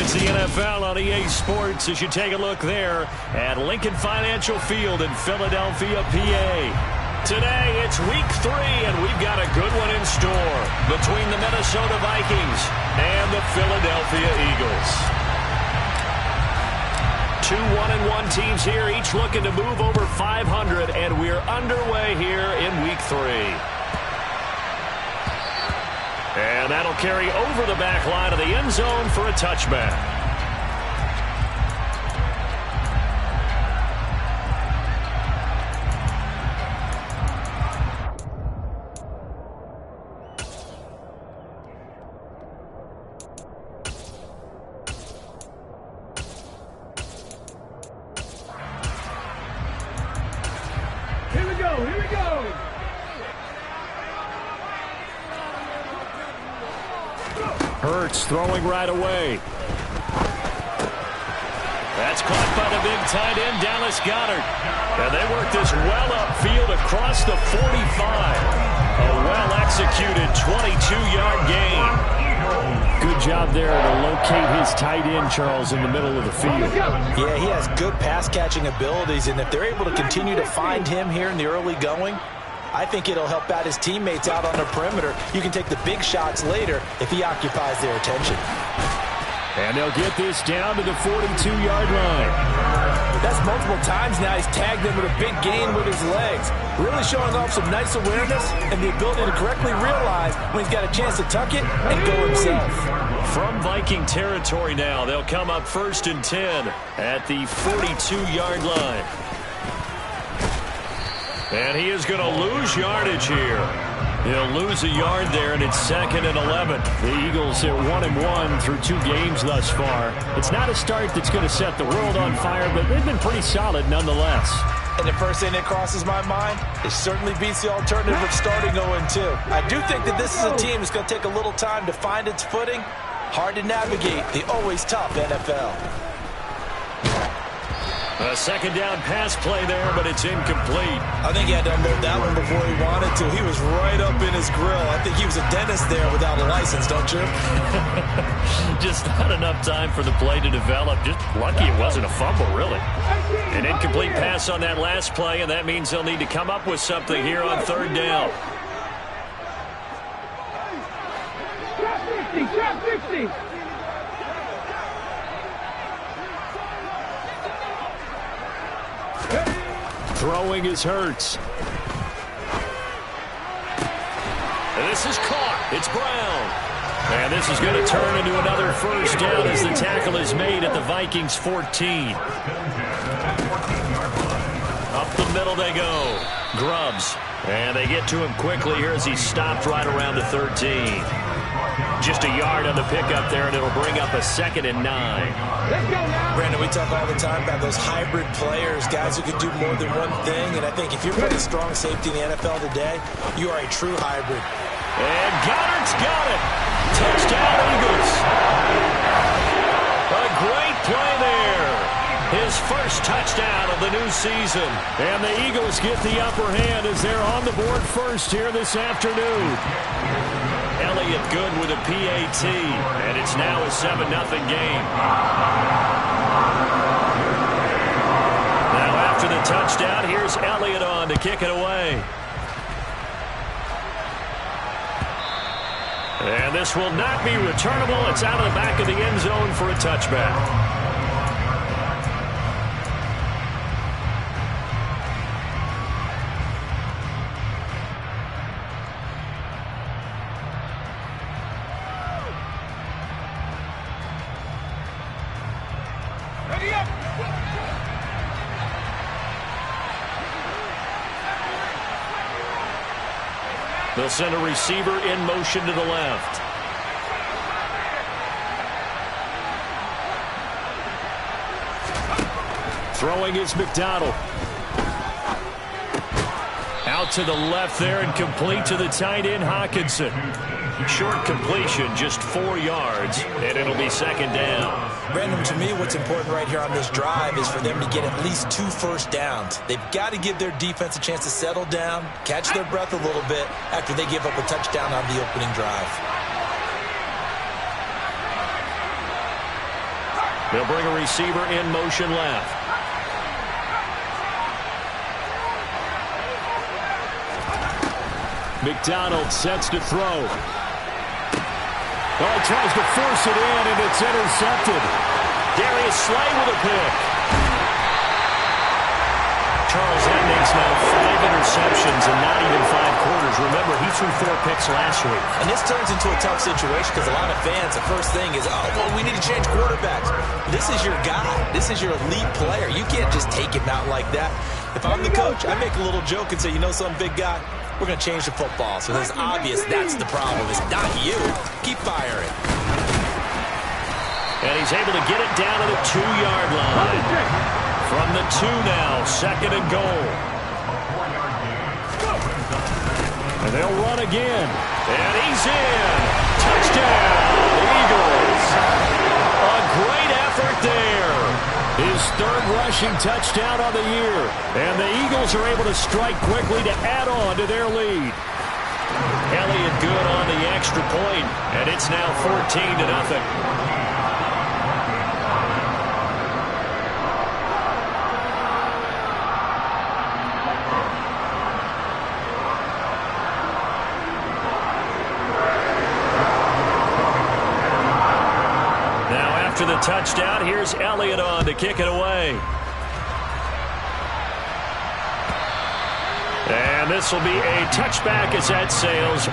It's the NFL on EA Sports as you take a look there at Lincoln Financial Field in Philadelphia, PA. Today, it's week 3, and we've got a good one in store between the Minnesota Vikings and the Philadelphia Eagles. 2 1-1 teams here, each looking to move over 500, and we're underway here in week 3. And that'll carry over the back line of the end zone for a touchback. Here we go, here we go. Hurts throwing right away. That's caught by the big tight end, Dallas Goedert. And they work this well upfield across the 45. A well-executed 22-yard gain. Good job there to locate his tight end, Charles, in the middle of the field. Yeah, he has good pass-catching abilities, and if they're able to continue to find him here in the early going, I think it'll help out his teammates out on the perimeter. You can take the big shots later if he occupies their attention. And they'll get this down to the 42-yard line. That's multiple times now he's tagged him with a big gain with his legs. Really showing off some nice awareness and the ability to correctly realize when he's got a chance to tuck it and go himself. From Viking territory now, they'll come up 1st and 10 at the 42-yard line. And he is going to lose yardage here. He'll lose a yard there, and it's 2nd and 11. The Eagles are 1-1 through 2 games thus far. It's not a start that's going to set the world on fire, but they've been pretty solid nonetheless. And the first thing that crosses my mind, it certainly beats the alternative of starting 0-2. I do think that this is a team that's going to take a little time to find its footing. Hard to navigate the always tough NFL. A second down pass play there, but it's incomplete. I think he had to unload that one before he wanted to. He was right up in his grill. I think he was a dentist there without a license, don't you? Just not enough time for the play to develop. Just lucky it wasn't a fumble, really. An incomplete pass on that last play, and that means they'll need to come up with something here on 3rd down. Trap 60. Throwing is Hurts. And this is caught. It's Brown. And this is going to turn into another first down as the tackle is made at the Vikings 14. Up the middle they go. Grubbs. And they get to him quickly here as he stopped right around the 13. Just a yard on the pickup there, and it'll bring up a 2nd and 9. Brandon, we talk all the time about those hybrid players, guys who can do more than one thing, and I think if you're putting strong safety in the NFL today, you are a true hybrid. And Goddard's got it. Touchdown, Eagles. A great play there. His first touchdown of the new season. And the Eagles get the upper hand as they're on the board first here this afternoon. Elliott good with a PAT, and it's now a 7-0 game. Now after the touchdown, here's Elliott on to kick it away. And this will not be returnable. It's out of the back of the end zone for a touchback. They'll send a receiver in motion to the left. Throwing is McDonald. Out to the left there and complete to the tight end, Hawkinson. Short completion, just 4 yards, and it'll be 2nd down. Brandon, to me, what's important right here on this drive is for them to get at least 2 first downs. They've got to give their defense a chance to settle down, catch their breath a little bit after they give up a touchdown on the opening drive. They'll bring a receiver in motion left. McDonald sets to throw. Oh, tries to force it in, and it's intercepted. Darius Slay with a pick. Charles, that makes now 5 interceptions in not even 5 quarters. Remember, he threw 4 picks last week. And this turns into a tough situation because a lot of fans, the first thing is, oh, well, we need to change quarterbacks. This is your guy. This is your elite player. You can't just take him out like that. If I'm the coach, I make a little joke and say, you know something, big guy? We're going to change the football. So it's obvious that's the problem. It's not you. Keep firing. And he's able to get it down to the 2-yard line. From the 2 now, 2nd and goal. And they'll run again. And he's in. Touchdown, Eagles. A great effort there. His 3rd rushing touchdown on the year. And the Eagles are able to strike quickly to add on to their lead. Elliott good on the extra point, and it's now 14-0. After the touchdown, here's Elliott on to kick it away. And this will be a touchback as that sails.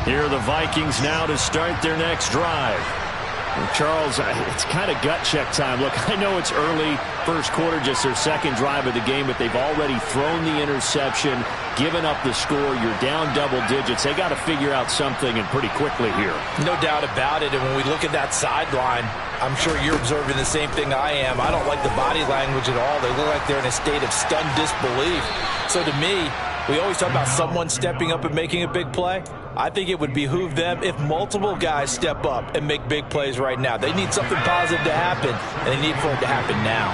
Here are the Vikings now to start their next drive. And Charles, it's kind of gut check time. Look, I know it's early, first quarter, just their 2nd drive of the game, but they've already thrown the interception, given up the score. You're down double digits. They got to figure out something, and pretty quickly here. No doubt about it. And when we look at that sideline, I'm sure you're observing the same thing I am. I don't like the body language at all. They look like they're in a state of stunned disbelief. So to me, we always talk about someone stepping up and making a big play. I think it would behoove them if multiple guys step up and make big plays right now. They need something positive to happen, and they need for it to happen now.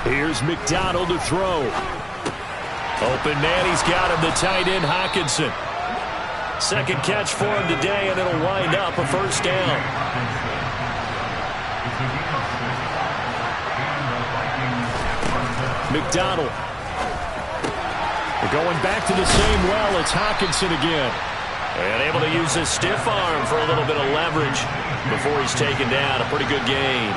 Here's McDonald to throw. Open man, he's got him, the tight end Hockenson. 2nd catch for him today, and it'll wind up a 1st down. McDonald. They're going back to the same well. It's Hockenson again. And able to use his stiff arm for a little bit of leverage before he's taken down. A pretty good gain.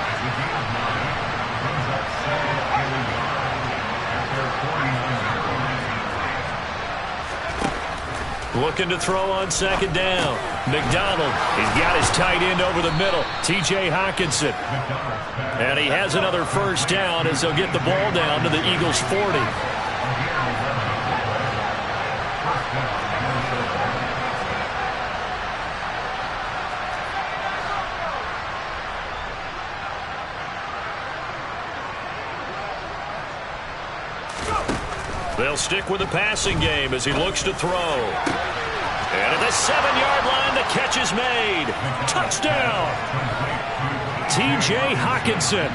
Looking to throw on 2nd down. McDonald, he's got his tight end over the middle. T.J. Hockenson. And he has another 1st down as they'll get the ball down to the Eagles' 40. They'll stick with the passing game as he looks to throw. And at the 7-yard line, the catch is made. Touchdown! T.J. Hockenson,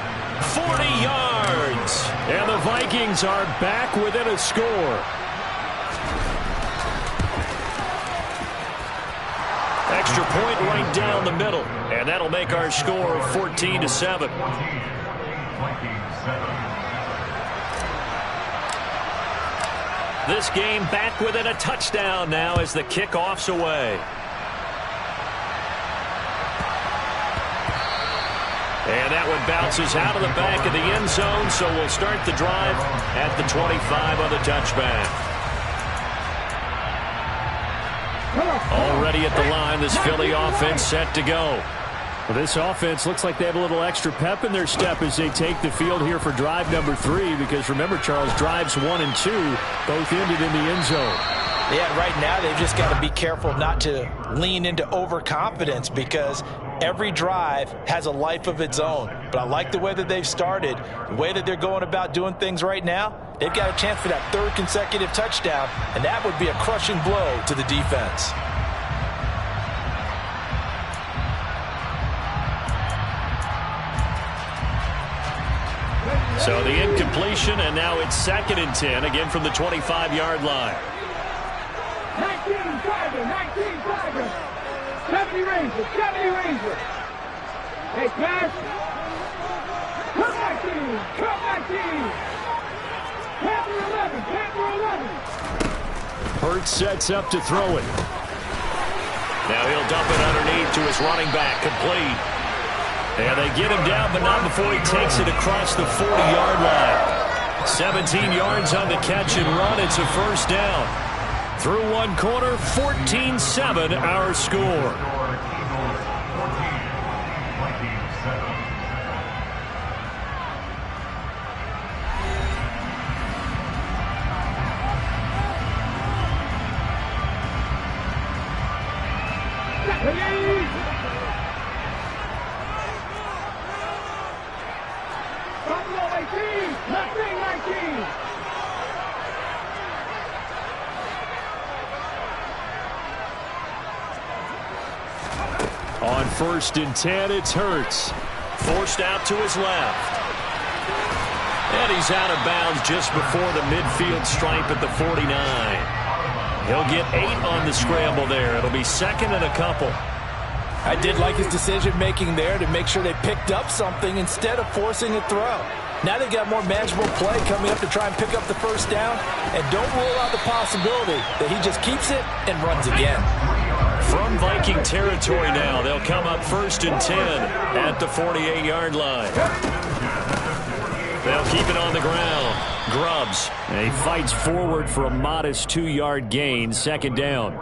40 yards. And the Vikings are back within a score. Extra point right down the middle. And that'll make our score 14-7. This game back within a touchdown now as the kickoff's away. And that one bounces out of the back of the end zone, so we'll start the drive at the 25 on the touchback. Already at the line, this Philly offense set to go. Well, this offense looks like they have a little extra pep in their step as they take the field here for drive number 3, because remember, Charles, drives 1 and 2 both ended in the end zone. Yeah, right now they've just got to be careful not to lean into overconfidence, because every drive has a life of its own. But I like the way that they've started, the way that they're going about doing things right now. They've got a chance for that 3rd consecutive touchdown, and that would be a crushing blow to the defense. So the incompletion, and now it's 2nd and 10, again from the 25-yard line. 19 Tiger, 19 Tiger. 70 Rangers, 70 Rangers. Hey, pass. Come back team, come back team. Panther 11, Panther 11. Hurts sets up to throw it. Now he'll dump it underneath to his running back, complete. And they get him down, but not before he takes it across the 40-yard line. 17 yards on the catch and run. It's a first down. Through one quarter, 14-7 our score. On 1st and 10, it's Hurts. Forced out to his left. And he's out of bounds just before the midfield stripe at the 49. He'll get 8 on the scramble there. It'll be 2nd and a couple. I did like his decision-making there to make sure they picked up something instead of forcing a throw. Now they've got more manageable play coming up to try and pick up the first down. And don't rule out the possibility that he just keeps it and runs again. From Viking territory now, they'll come up 1st and 10 at the 48-yard line. They'll keep it on the ground. Grubbs. And he fights forward for a modest 2-yard gain, 2nd down.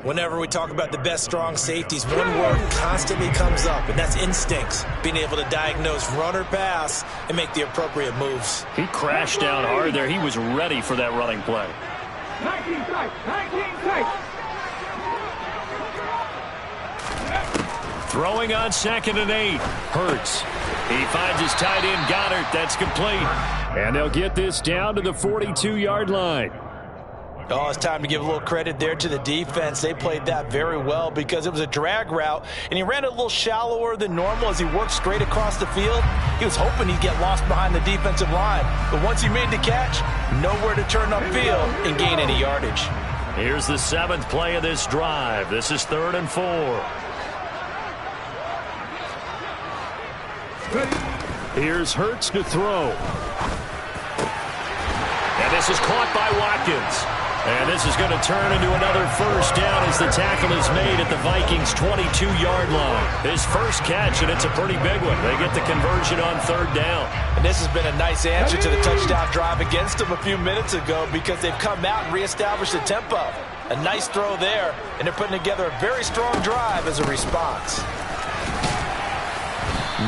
Whenever we talk about the best strong safeties, one word constantly comes up, and that's instincts. Being able to diagnose run or pass and make the appropriate moves. He crashed down hard there. He was ready for that running play. 19 tight, 19 tight. Throwing on 2nd and 8. Hurts. He finds his tight end, Goddard. That's complete. And they'll get this down to the 42-yard line. Oh, it's time to give a little credit there to the defense. They played that very well because it was a drag route, and he ran it a little shallower than normal as he worked straight across the field. He was hoping he'd get lost behind the defensive line, but once he made the catch, nowhere to turn upfield and gain any yardage. Here's the 7th play of this drive. This is 3rd and 4. Here's Hurts to throw. And this is caught by Watkins. And this is going to turn into another first down as the tackle is made at the Vikings' 22-yard line. His first catch, and it's a pretty big one. They get the conversion on 3rd down. And this has been a nice answer to the touchdown drive against them a few minutes ago because they've come out and reestablished the tempo. A nice throw there, and they're putting together a very strong drive as a response.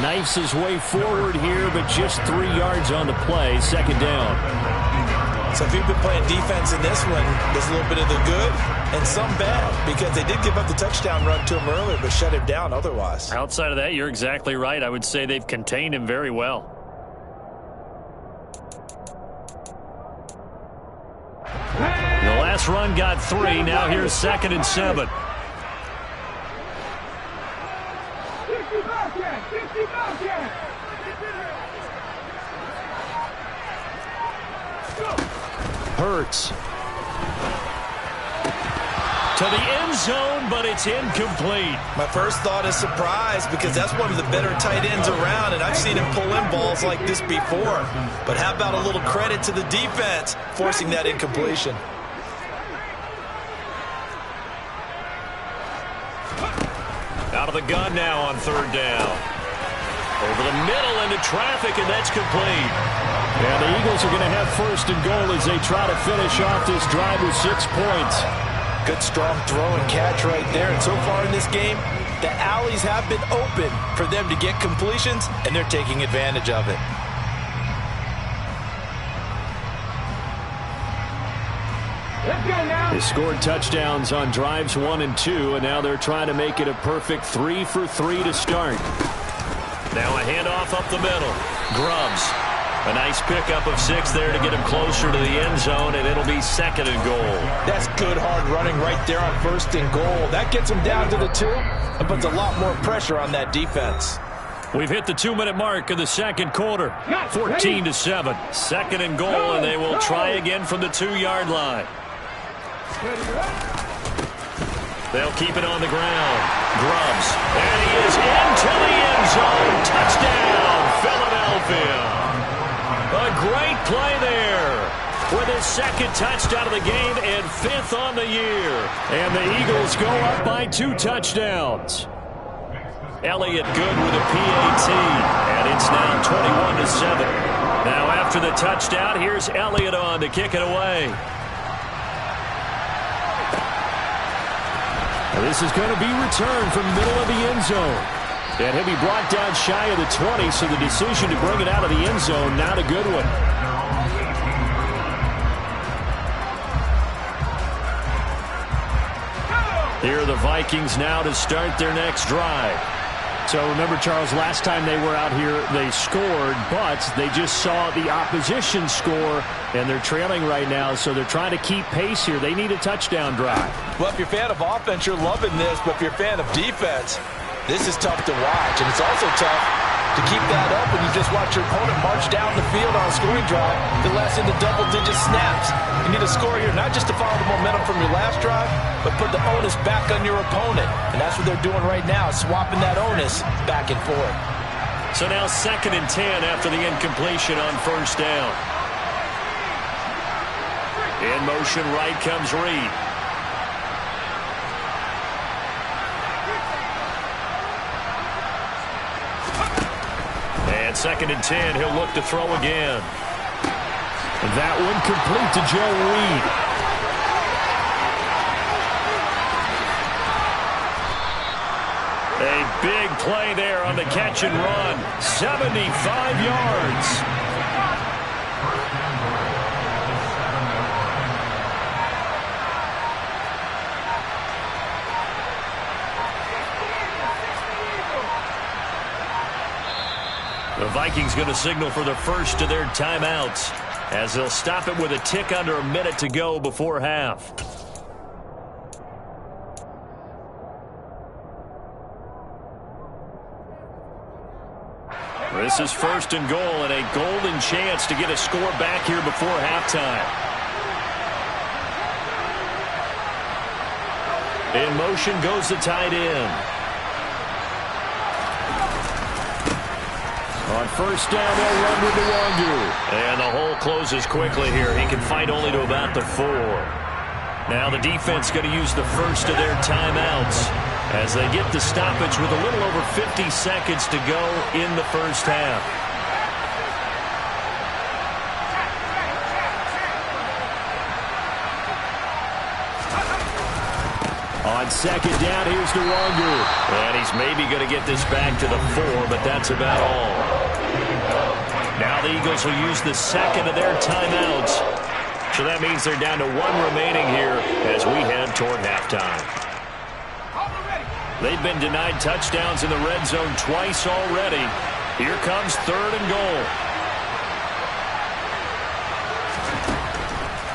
Knifes his way forward here, but just 3 yards on the play. 2nd down. So if you've been playing defense in this one, there's a little bit of the good and some bad because they did give up the touchdown run to him earlier but shut him down otherwise. Outside of that, you're exactly right. I would say they've contained him very well. this run got 3. Now here's 2nd and 7. 50 Bobcat. Hurts. To the end zone, but it's incomplete. My first thought is surprise because that's one of the better tight ends around, and I've seen him pull in balls like this before. But how about a little credit to the defense forcing that incompletion? Out of the gun now on 3rd down. Over the middle into traffic, and that's complete. And the Eagles are going to have 1st and goal as they try to finish off this drive with 6 points. Good, strong throw and catch right there. And so far in this game, the alleys have been open for them to get completions, and they're taking advantage of it. Let's go now. They scored touchdowns on drives 1 and 2, and now they're trying to make it a perfect 3 for 3 to start. Now a handoff up the middle. Grubbs. A nice pickup of 6 there to get him closer to the end zone, and it'll be 2nd and goal. That's good hard running right there on 1st and goal. That gets him down to the 2 and puts a lot more pressure on that defense. We've hit the 2-minute mark of the 2nd quarter. 14-7. 2nd and goal, and they will try again from the 2-yard line. They'll keep it on the ground. Grubbs. And he is into the end zone. Touchdown, Philadelphia. A great play there with his 2nd touchdown of the game and 5th on the year. And the Eagles go up by 2 touchdowns. Elliott good with a PAT, and it's now 21-7. Now after the touchdown, here's Elliott on to kick it away. This is going to be returned from the middle of the end zone. And he'll be brought down shy of the 20, so the decision to bring it out of the end zone, not a good one. Here are the Vikings now to start their next drive. So remember, Charles, last time they were out here, they scored, but they just saw the opposition score, and they're trailing right now, so they're trying to keep pace here. They need a touchdown drive. Well, if you're a fan of offense, you're loving this, but if you're a fan of defense, this is tough to watch, and it's also tough to keep that up when you just watch your opponent march down the field on a scoring drive that lasts into double-digit snaps. You need a score here, not just to follow the momentum from your last drive, but put the onus back on your opponent. And that's what they're doing right now, swapping that onus back and forth. So now 2nd and 10 after the incompletion on 1st down. In motion right comes Reed. And 2nd and 10, he'll look to throw again. That one complete to Joe Reed. A big play there on the catch and run. 75 yards. The Vikings going to signal for the first of their timeouts as they'll stop it with a tick under a minute to go before half. This is 1st and goal and a golden chance to get a score back here before halftime. In motion goes the tight end. On 1st down, they'll run with the Wangu. And the hole closes quickly here. He can fight only to about the 4. Now the defense going to use the first of their timeouts as they get the stoppage with a little over 50 seconds to go in the first half. On 2nd down, here's the Wangu. And he's maybe going to get this back to the 4, but that's about all. Now the Eagles will use the 2nd of their timeouts. So that means they're down to 1 remaining here as we head toward halftime. They've been denied touchdowns in the red zone twice already. Here comes 3rd and goal.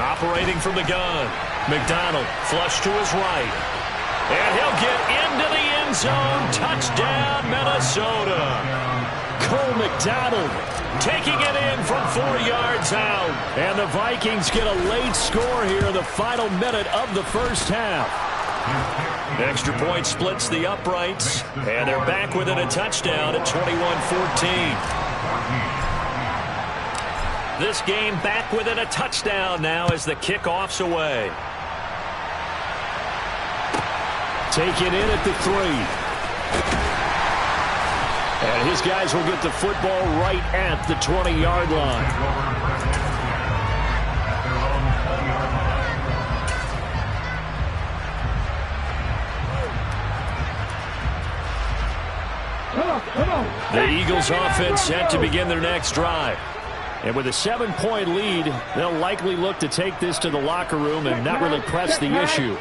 Operating from the gun. McDonald flush to his right. And he'll get into the end zone. Touchdown, Minnesota. Cole McDonald taking it in from 4 yards out. And the Vikings get a late score here in the final minute of the first half. Extra point splits the uprights. And they're back within a touchdown at 21-14. This game back within a touchdown now as the kickoff's away. Taken in at the 3. And his guys will get the football right at the 20-yard line. The Eagles offense set to begin their next drive. And with a 7-point lead, they'll likely look to take this to the locker room and not really press the issue.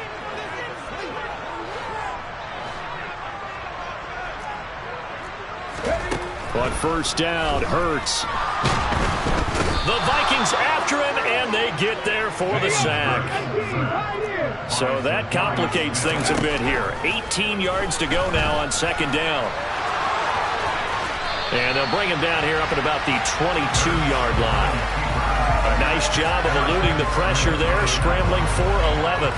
On first down, Hurts. The Vikings after him, and they get there for the sack. So that complicates things a bit here. 18 yards to go now on second down. And they'll bring him down here up at about the 22-yard line. A nice job of eluding the pressure there, scrambling for 11.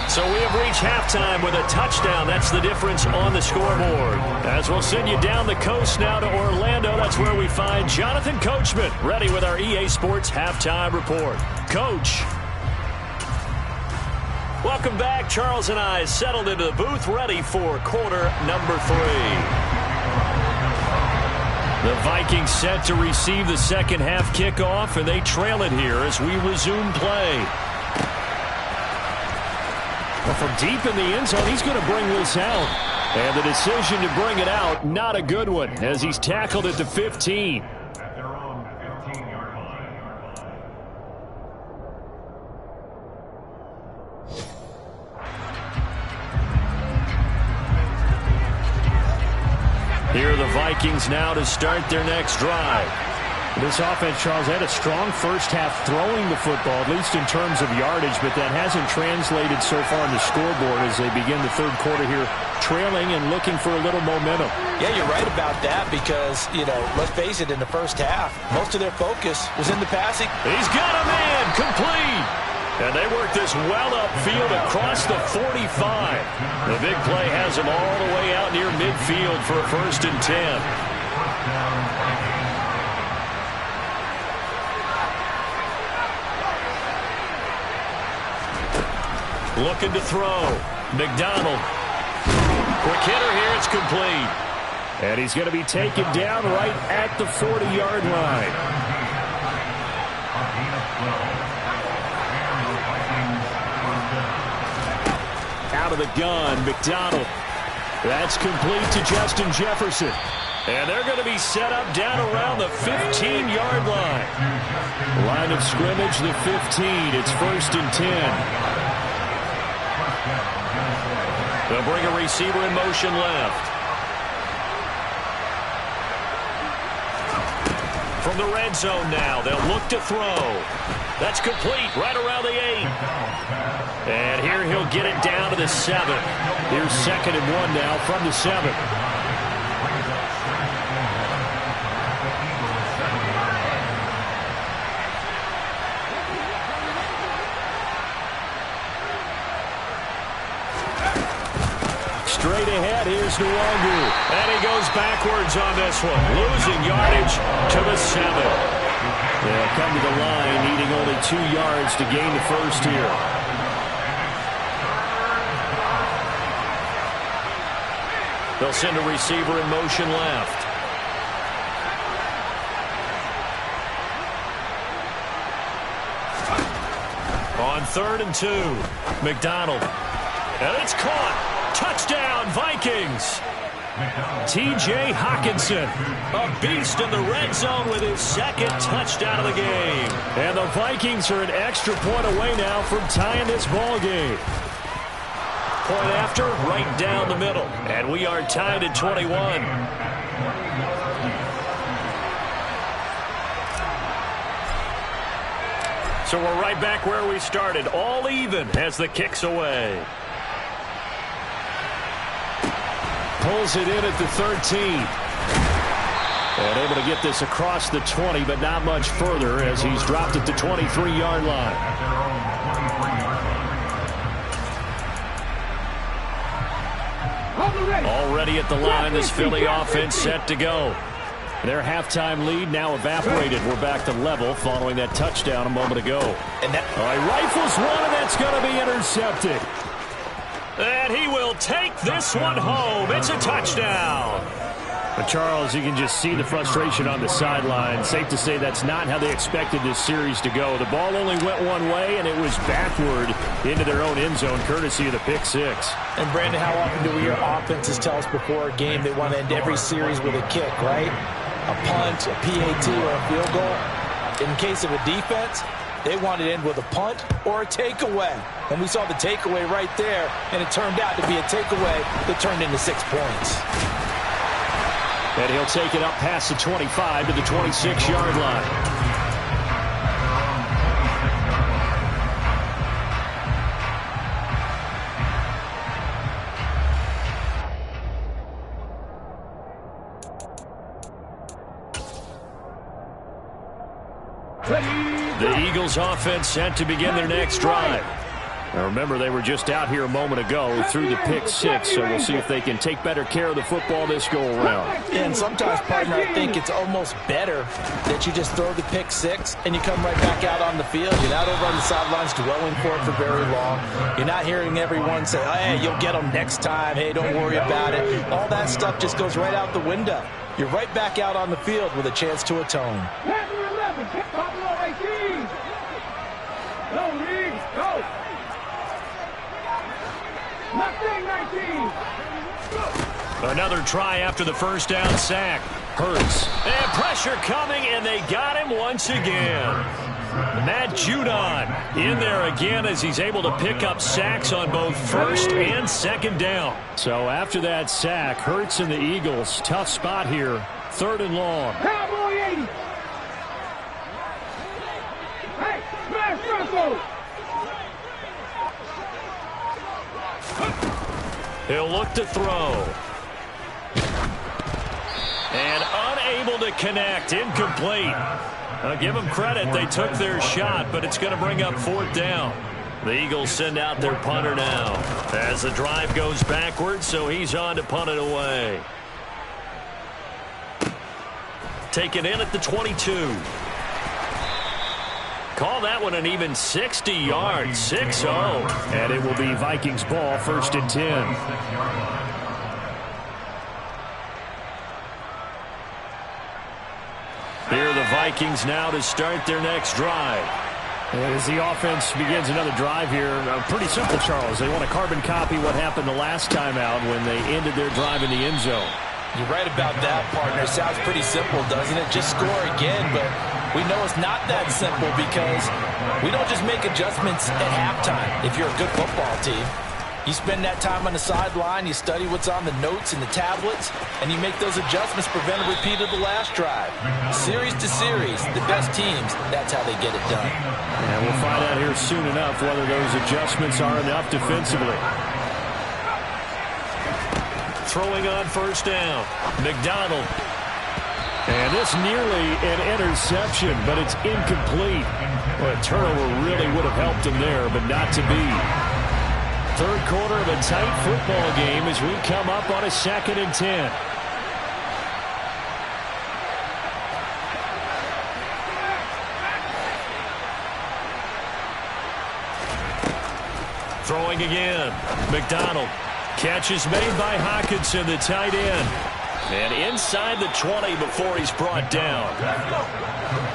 So we have reached halftime with a touchdown. That's the difference on the scoreboard. As we'll send you down the coast now to Orlando, that's where we find Jonathan Coachman, ready with our EA Sports Halftime Report. Coach. Welcome back. Charles and I settled into the booth, ready for quarter number 3. The Vikings set to receive the second half kickoff, and they trail it here as we resume play. Well, from deep in the end zone, he's going to bring this out. And the decision to bring it out, not a good one, as he's tackled at the 15. Here are the Vikings now to start their next drive. This offense, Charles, had a strong first half throwing the football, at least in terms of yardage, but that hasn't translated so far in the scoreboard as they begin the third quarter here, trailing and looking for a little momentum. Yeah, you're right about that because, let's face it, in the first half, most of their focus was in the passing. He's got a man, complete. And they work this well upfield across the 45. The big play has him all the way out near midfield for a 1st and 10. Looking to throw. McDonald. Quick hitter here. It's complete. And he's going to be taken down right at the 40-yard line. Out of the gun, McDonald. That's complete to Justin Jefferson. And they're going to be set up down around the 15-yard line. Line of scrimmage, the 15. It's 1st and 10. They'll bring a receiver in motion left. From the red zone now, they'll look to throw. That's complete right around the 8. And here he'll get it down to the 7. Here's 2nd and 1 now from the 7. Straight ahead, here's Nwangu. And he goes backwards on this one, losing yardage to the 7. They'll come to the line, needing only 2 yards to gain the first here. They'll send a receiver in motion left. On 3rd and 2, McDonald. And it's caught. Touchdown, Vikings. T.J. Hockenson, a beast in the red zone with his 2nd touchdown of the game. And the Vikings are an extra point away now from tying this ball game. Point after, right down the middle. And we are tied at 21. So we're right back where we started, all even as the kick's away. Pulls it in at the 13. And able to get this across the 20, but not much further as he's dropped it to 23-yard line. Already at the line, this Philly offense set to go. Their halftime lead now evaporated. We're back to level following that touchdown a moment ago. And that rifles one, and that's going to be intercepted. And he will take this one home. It's a touchdown. But Charles, you can just see the frustration on the sideline. Safe to say that's not how they expected this series to go. The ball only went one way, and it was backward into their own end zone, courtesy of the pick six. And, Brandon, how often do we hear offenses tell us before a game they want to end every series with a kick, right? A punt, a PAT, or a field goal. In case of a defense, they want to end with a punt or a takeaway. And we saw the takeaway right there, and it turned out to be a takeaway that turned into 6 points. And he'll take it up past the 25 to the 26-yard line. The Eagles offense set to begin their next drive. Now remember, they were just out here a moment ago through the pick six, so we'll see if they can take better care of the football this go-around. And sometimes, partner, I think it's almost better that you just throw the pick six and you come right back out on the field. You're not over on the sidelines dwelling for it for very long. You're not hearing everyone say, oh, hey, you'll get them next time. Hey, don't worry about it. All that stuff just goes right out the window. You're right back out on the field with a chance to atone. Another try after the first down sack. Hurts. And pressure coming, and they got him once again. Matt Judon in there again as he's able to pick up sacks on both first and second down. So after that sack, Hurts and the Eagles, tough spot here. 3rd and long. Cowboy 80. Hey, smash Bronco. He'll look to throw. And unable to connect. Incomplete. I'll give them credit. They took their shot, but it's going to bring up 4th down. The Eagles send out their punter now as the drive goes backwards, so he's on to punt it away. Taken in at the 22. Call that one an even 60 yards, 6-0. And it will be Vikings ball, 1st and 10. Here are the Vikings now to start their next drive. And as the offense begins another drive here, pretty simple, Charles. They want to carbon copy what happened the last time out when they ended their drive in the end zone. You're right about that, partner. Sounds pretty simple, doesn't it? Just score again, but we know it's not that simple because we don't just make adjustments at halftime if you're a good football team. You spend that time on the sideline, you study what's on the notes and the tablets, and you make those adjustments, prevent a repeat of the last drive. Series to series, the best teams, that's how they get it done. And we'll find out here soon enough whether those adjustments are enough defensively. Throwing on 1st down. McDonald. And this nearly an interception, but it's incomplete. Well, a turnover really would have helped him there, but not to be. 3rd quarter of a tight football game as we come up on a 2nd and 10. Throwing again. McDonald. Catch is made by Hockenson, the tight end. And inside the 20 before he's brought down.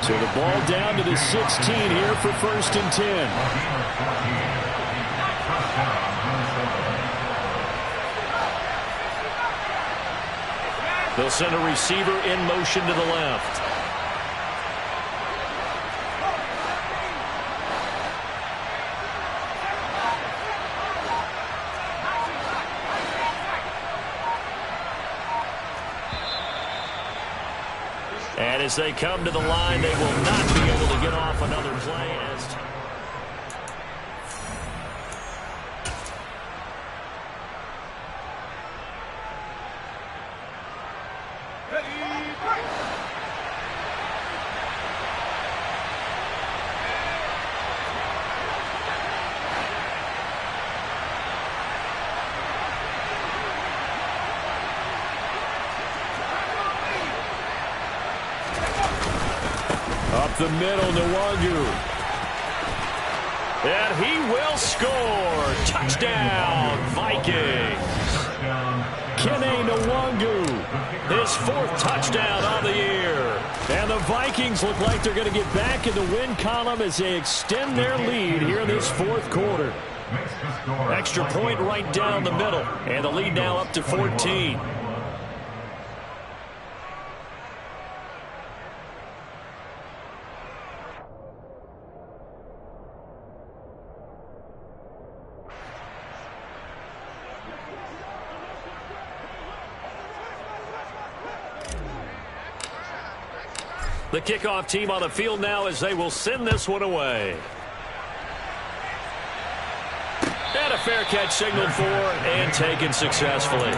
So the ball down to the 16 here for 1st and 10. They'll send a receiver in motion to the left. And as they come to the line, they will not be able to get off another play as Up the middle, Nwangu. And he will score. Touchdown, Vikings. Kene Nwangu, his 4th touchdown on the year. And the Vikings look like they're going to get back in the win column as they extend their lead here in this 4th quarter. Extra point right down the middle. And the lead now up to 14. The kickoff team on the field now as they will send this one away. And a fair catch signaled for and taken successfully.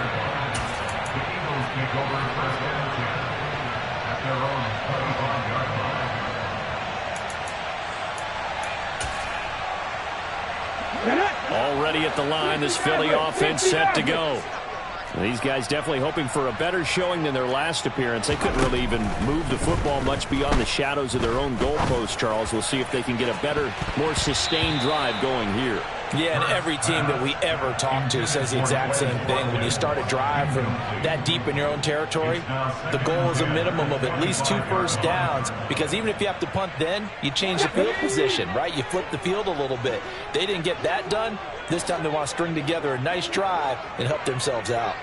Already at the line, this Philly offense set to go. These guys definitely hoping for a better showing than their last appearance. They couldn't really even move the football much beyond the shadows of their own goalpost, Charles. We'll see if they can get a better, more sustained drive going here. Yeah, and every team that we ever talk to says the exact same thing. When you start a drive from that deep in your own territory, the goal is a minimum of at least 2 first downs, because even if you have to punt then, you change the field position, right? You flip the field a little bit. They didn't get that done. This time they want to string together a nice drive and help themselves out.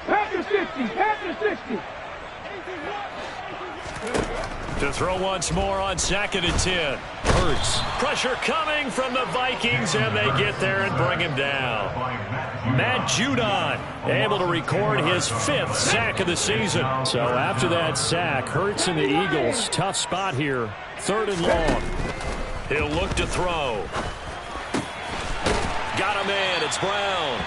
Pack 60, pack 60. To throw once more on 2nd and 10. Hurts. Pressure coming from the Vikings, and they get there and bring him down. Matt Judon able to record his 5th sack of the season. So after that sack, Hurts and the Eagles, tough spot here. 3rd and long. He'll look to throw. Got him in. It's Brown.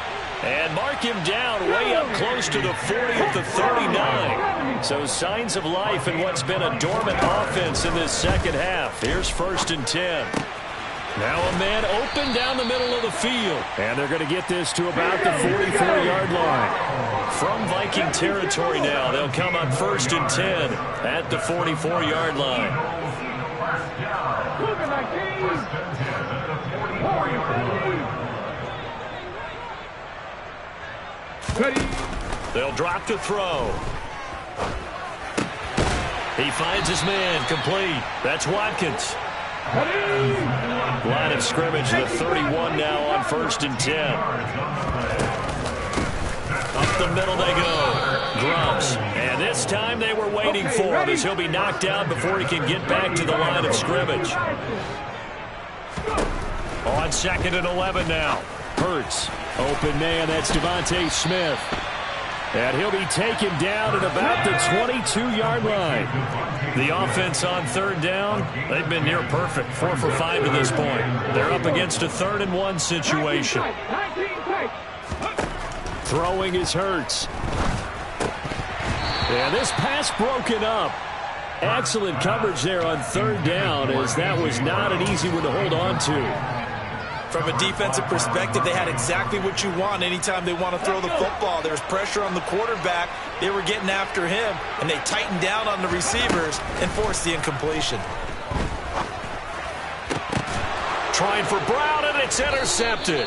And mark him down way up close to the 40 at the 39. So signs of life in what's been a dormant offense in this second half. Here's 1st and 10. Now a man open down the middle of the field. And they're going to get this to about the 44-yard line. From Viking territory now, they'll come on 1st and 10 at the 44-yard line. They'll drop to throw. He finds his man complete. That's Watkins. Line of scrimmage, the 31 now on 1st and 10. Up the middle they go. Grumps. And this time they were waiting for him as he'll be knocked out before he can get back to the line of scrimmage. On 2nd and 11 now. Hurts. Open man, that's Devontae Smith. And he'll be taken down at about the 22-yard line. The offense on 3rd down, they've been near perfect. 4 for 5 to this point. They're up against a 3rd and 1 situation. Throwing is Hurts. And this pass broken up. Excellent coverage there on 3rd down, as that was not an easy one to hold on to. From a defensive perspective, they had exactly what you want anytime they want to throw the football. There's pressure on the quarterback. They were getting after him, and they tightened down on the receivers and forced the incompletion. Trying for Brown, and it's intercepted.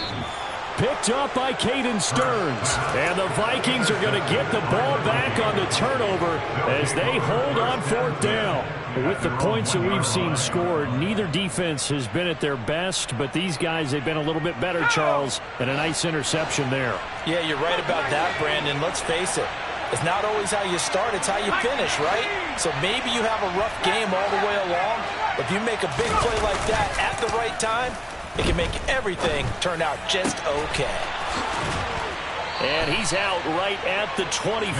Picked up by Caden Stearns. And the Vikings are going to get the ball back on the turnover as they hold on 4th down. With the points that we've seen scored, neither defense has been at their best, but these guys, they've been a little bit better, Charles, and a nice interception there. Yeah, you're right about that, Brandon. Let's face it. It's not always how you start, it's how you finish, right? So maybe you have a rough game all the way along, but if you make a big play like that at the right time, it can make everything turn out just okay. And he's out right at the 25.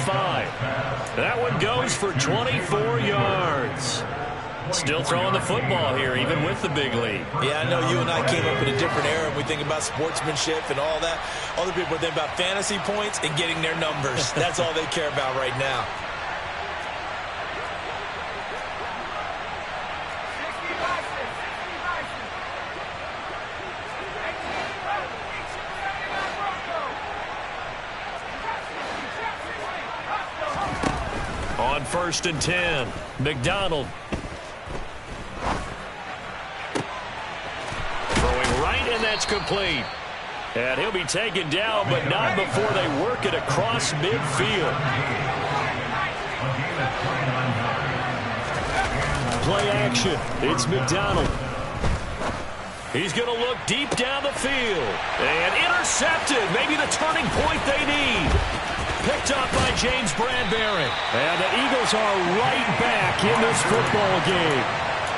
That one goes for 24 yards. Still throwing the football here, even with the big lead. Yeah, I know you and I came up in a different era, and we think about sportsmanship and all that. Other people think about fantasy points and getting their numbers. That's all they care about right now. 1st and 10. McDonald. Throwing right, and that's complete. And he'll be taken down, but not before they work it across midfield. Play action. It's McDonald. He's going to look deep down the field. And intercepted. Maybe the turning point they need. Picked up by James Bradbury. And the Eagles are right back in this football game.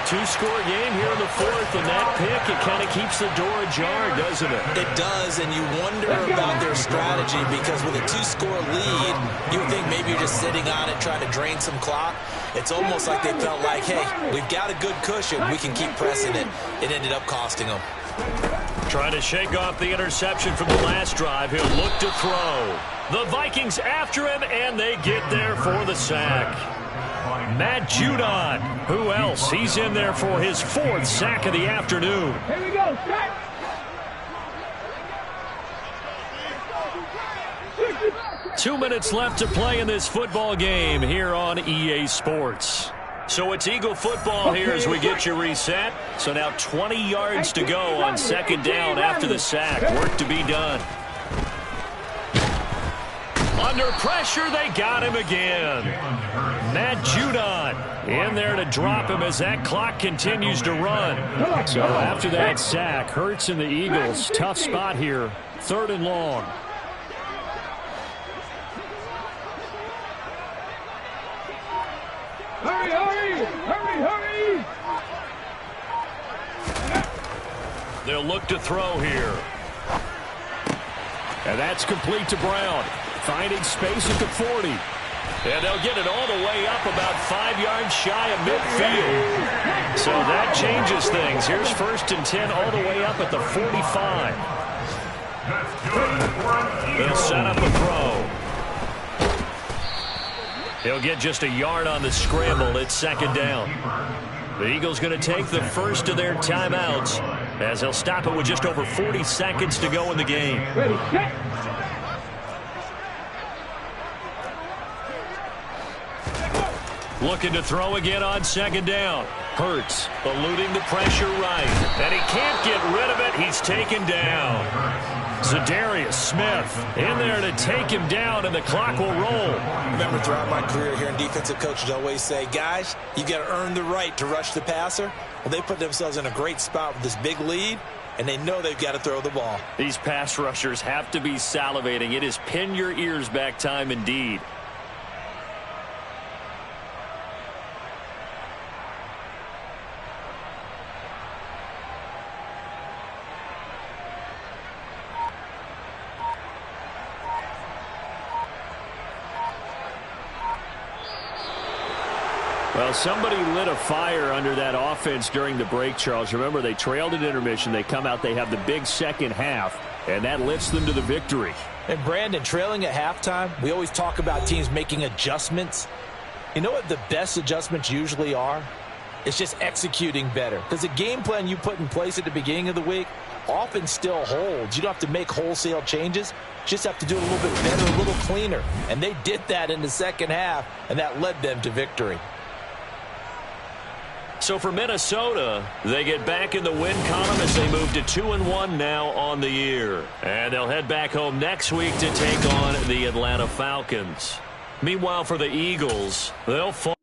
Two-score game here in the 4th, and that pick, it kind of keeps the door ajar, doesn't it? It does, and you wonder about their strategy because with a 2-score lead, you think maybe you're just sitting on it trying to drain some clock. It's almost like they felt like, hey, we've got a good cushion. We can keep pressing it. It ended up costing them. Trying to shake off the interception from the last drive. He'll look to throw. The Vikings after him, and they get there for the sack. Matt Judon. Who else? He's in there for his 4th sack of the afternoon. Here we go, sack. 2 minutes left to play in this football game here on EA Sports. So it's Eagle football here as we get you reset. So now 20 yards to go on 2nd down after the sack. Work to be done. Under pressure, they got him again. Matt Judon in there to drop him as that clock continues to run. So after that sack, Hurts and the Eagles, tough spot here, 3rd and long. Hurry, hurry, hurry, hurry. They'll look to throw here. And that's complete to Brown. Finding space at the 40. And they'll get it all the way up about 5 yards shy of midfield. So that changes things. Here's 1st and 10 all the way up at the 45. They'll set up a throw. He'll get just a yard on the scramble. It's 2nd down. The Eagles going to take the first of their timeouts as they'll stop it with just over 40 seconds to go in the game. Ready, set. Looking to throw again on 2nd down. Hurts eluding the pressure right. And he can't get rid of it. He's taken down. Za'Darius Smith in there to take him down, and the clock will roll. Remember, throughout my career here in defensive coaches always say, guys, you got to earn the right to rush the passer. Well, they put themselves in a great spot with this big lead, and they know they've got to throw the ball. These pass rushers have to be salivating. It is pin your ears back time indeed. Well, somebody lit a fire under that offense during the break, Charles. Remember, they trailed at intermission. They come out, they have the big second half, and that lifts them to the victory. And, Brandon, trailing at halftime, we always talk about teams making adjustments. You know what the best adjustments usually are? It's just executing better. Because the game plan you put in place at the beginning of the week often still holds. You don't have to make wholesale changes. You just have to do it a little bit better, a little cleaner. And they did that in the second half, and that led them to victory. So for Minnesota, they get back in the win column as they move to 2-1 now on the year. And they'll head back home next week to take on the Atlanta Falcons. Meanwhile, for the Eagles, they'll fall.